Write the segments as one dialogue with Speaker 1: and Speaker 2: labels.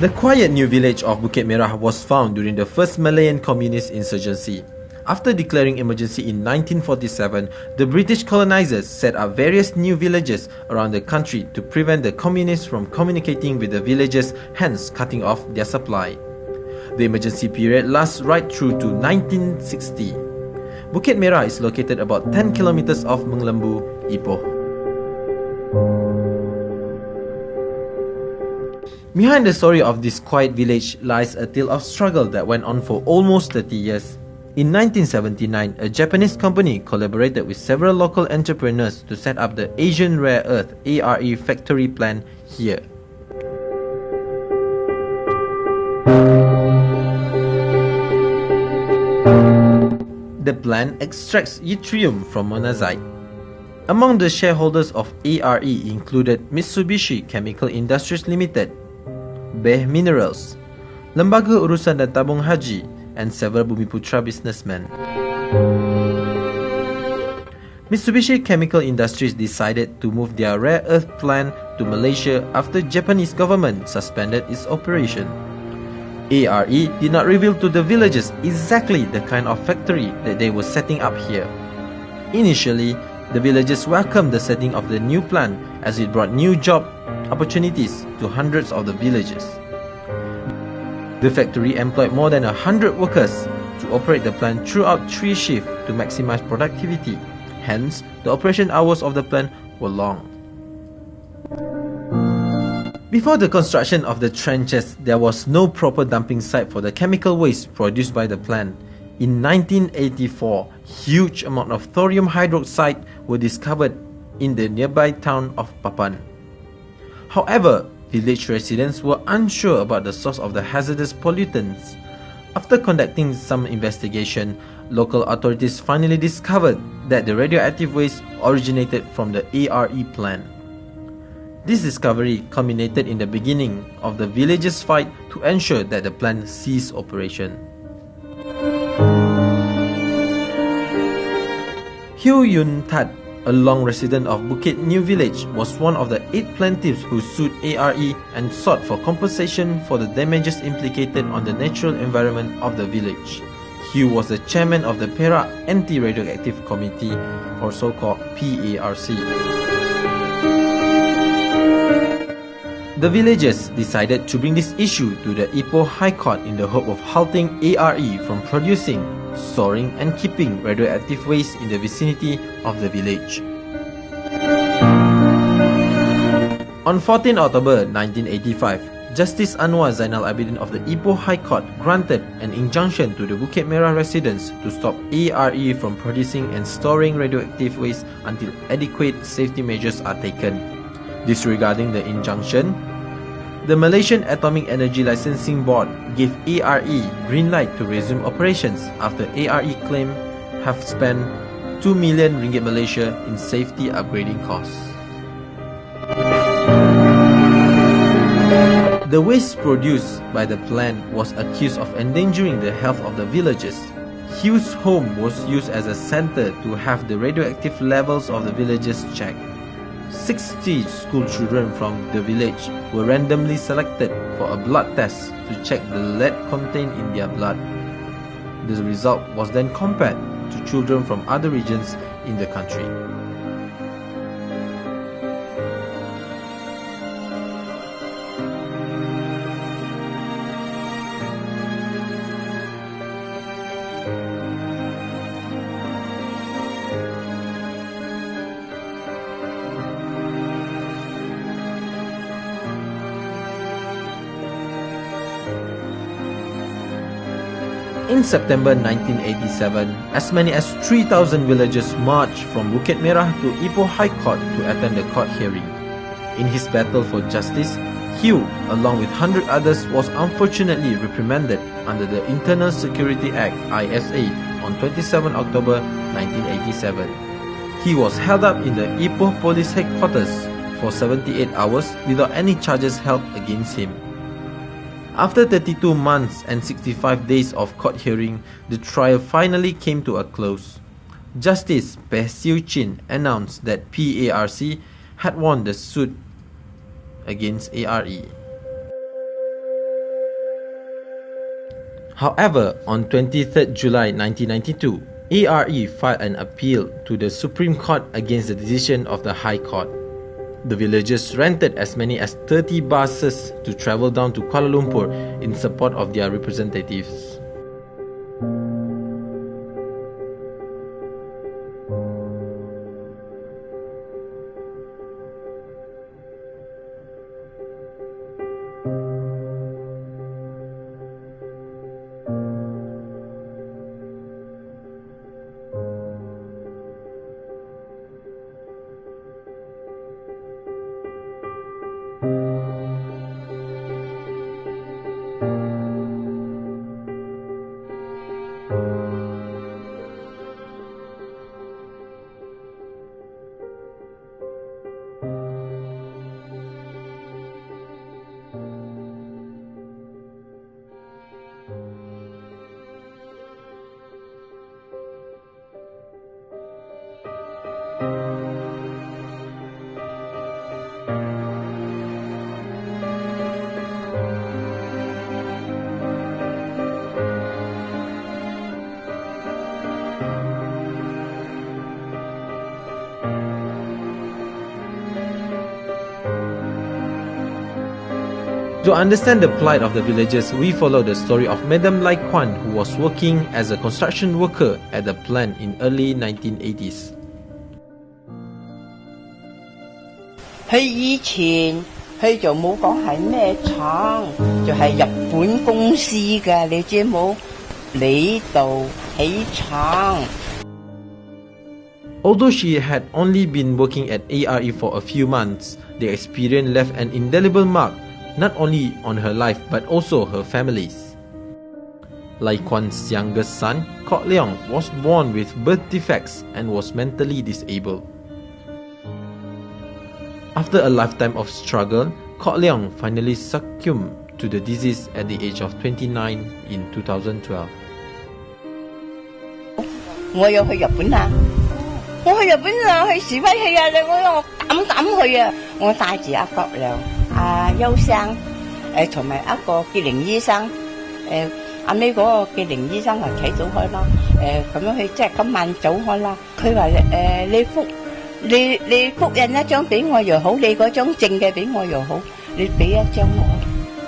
Speaker 1: The quiet new village of Bukit Merah was found during the first Malayan communist insurgency. After declaring emergency in 1947, the British colonizers set up various new villages around the country to prevent the communists from communicating with the villagers, hence cutting off their supply. The emergency period lasts right through to 1960. Bukit Merah is located about 10 kilometers off Menglembu, Ipoh. Behind the story of this quiet village lies a tale of struggle that went on for almost 30 years. In 1979, a Japanese company collaborated with several local entrepreneurs to set up the Asian Rare Earth (ARE) factory plant here. The plant extracts yttrium from monazite. Among the shareholders of ARE included Mitsubishi Chemical Industries Limited, Beh Minerals, Lembaga Urusan dan Tabung Haji, and several Bumiputra businessmen. Mitsubishi Chemical Industries decided to move their rare earth plant to Malaysia after Japanese government suspended its operation. ARE did not reveal to the villagers exactly the kind of factory that they were setting up here. Initially, the villagers welcomed the setting of the new plant as it brought new job opportunities to hundreds of the villagers. The factory employed more than 100 workers to operate the plant throughout 3 shifts to maximize productivity. Hence, the operation hours of the plant were long. Before the construction of the trenches, there was no proper dumping site for the chemical waste produced by the plant. In 1984, huge amount of thorium hydroxide were discovered in the nearby town of Papan. However, village residents were unsure about the source of the hazardous pollutants. After conducting some investigation, local authorities finally discovered that the radioactive waste originated from the ARE plant. This discovery culminated in the beginning of the villagers' fight to ensure that the plant ceased operation. Huei Tat, a long resident of Bukit New Village, was one of the 8 plaintiffs who sued ARE and sought for compensation for the damages implicated on the natural environment of the village. Huei was the chairman of the Perak Anti-Radioactive Committee, or so-called PARC. The villagers decided to bring this issue to the Ipoh High Court in the hope of halting ARE from producing, storing and keeping radioactive waste in the vicinity of the village. On 14 October 1985, Justice Anwar Zainal Abidin of the Ipoh High Court granted an injunction to the Bukit Merah residents to stop ARE from producing and storing radioactive waste until adequate safety measures are taken. Disregarding the injunction, the Malaysian Atomic Energy Licensing Board gave ARE green light to resume operations after ARE claimed have spent 2 million ringgit Malaysia in safety upgrading costs. The waste produced by the plant was accused of endangering the health of the villagers. Huei's home was used as a center to have the radioactive levels of the villagers checked. 60 school children from the village were randomly selected for a blood test to check the lead contained in their blood. The result was then compared to children from other regions in the country. In September 1987, as many as 3,000 villagers marched from Bukit Merah to Ipoh High Court to attend the court hearing. In his battle for justice, Huei, along with 100 others, was unfortunately reprimanded under the Internal Security Act (ISA) on 27 October 1987. He was held up in the Ipoh Police Headquarters for 78 hours without any charges held against him. After 32 months and 65 days of court hearing, the trial finally came to a close. Justice Peh Siu Chin announced that PARC had won the suit against ARE. However, on 23rd July 1992, ARE filed an appeal to the Supreme Court against the decision of the High Court. The villagers rented as many as 30 buses to travel down to Kuala Lumpur in support of their representatives. To understand the plight of the villagers, we follow the story of Madam Lai Kwan, who was working as a construction worker at the plant in early 1980s.
Speaker 2: 佢以前佢就冇講係咩廠，就係日本公司嘅，你知冇？呢度起廠。
Speaker 1: Although she had only been working at ARE for a few months, the experience left an indelible mark not only on her life but also her family's. Lai Kwan's youngest son, Kok Leong, was born with birth defects and was mentally disabled. After a lifetime of struggle, Kok Leong finally succumbed to the disease at the age of 29 in 2012.
Speaker 2: 我有去日本啊！我去日本啊，去示威去啊！我膽去啊！我帶住阿國良、阿邱生，同埋一個傑玲醫生，後尾嗰個傑玲醫生係企早開啦，咁樣去即係今晚早開啦。佢話你複印一張俾我又好，你嗰張正嘅俾我又好，你俾一張我。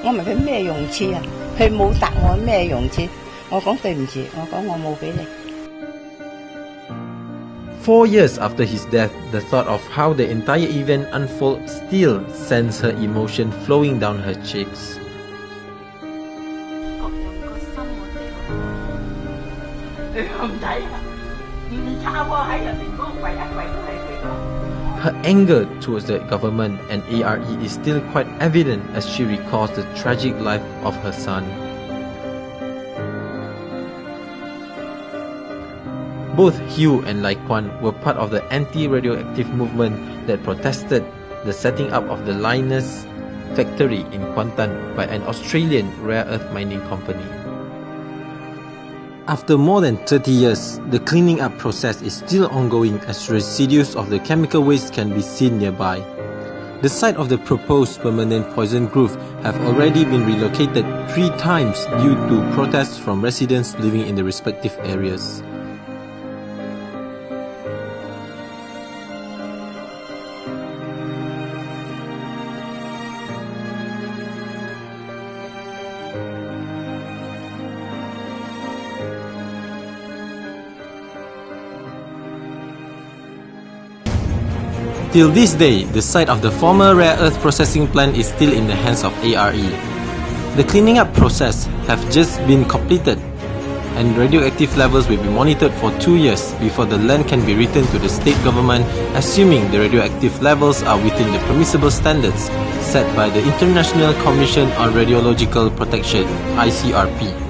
Speaker 2: 我問佢咩用處啊？佢冇答我咩用處。我講對唔住，我講我冇俾你。
Speaker 1: 4 years after his death, the thought of how the entire event unfolded still sends her emotion flowing down her cheeks. Her anger towards the government and ARE is still quite evident as she recalls the tragic life of her son. Both Hugh and Lai Kwan were part of the anti-radioactive movement that protested the setting up of the Linus factory in Kuantan by an Australian rare earth mining company. After more than 30 years, the cleaning up process is still ongoing as residues of the chemical waste can be seen nearby. The site of the proposed permanent poison grove have already been relocated 3 times due to protests from residents living in the respective areas. Till this day, the site of the former rare earth processing plant is still in the hands of ARE. The cleaning up process have just been completed and radioactive levels will be monitored for 2 years before the land can be returned to the state government, assuming the radioactive levels are within the permissible standards set by the International Commission on Radiological Protection (ICRP).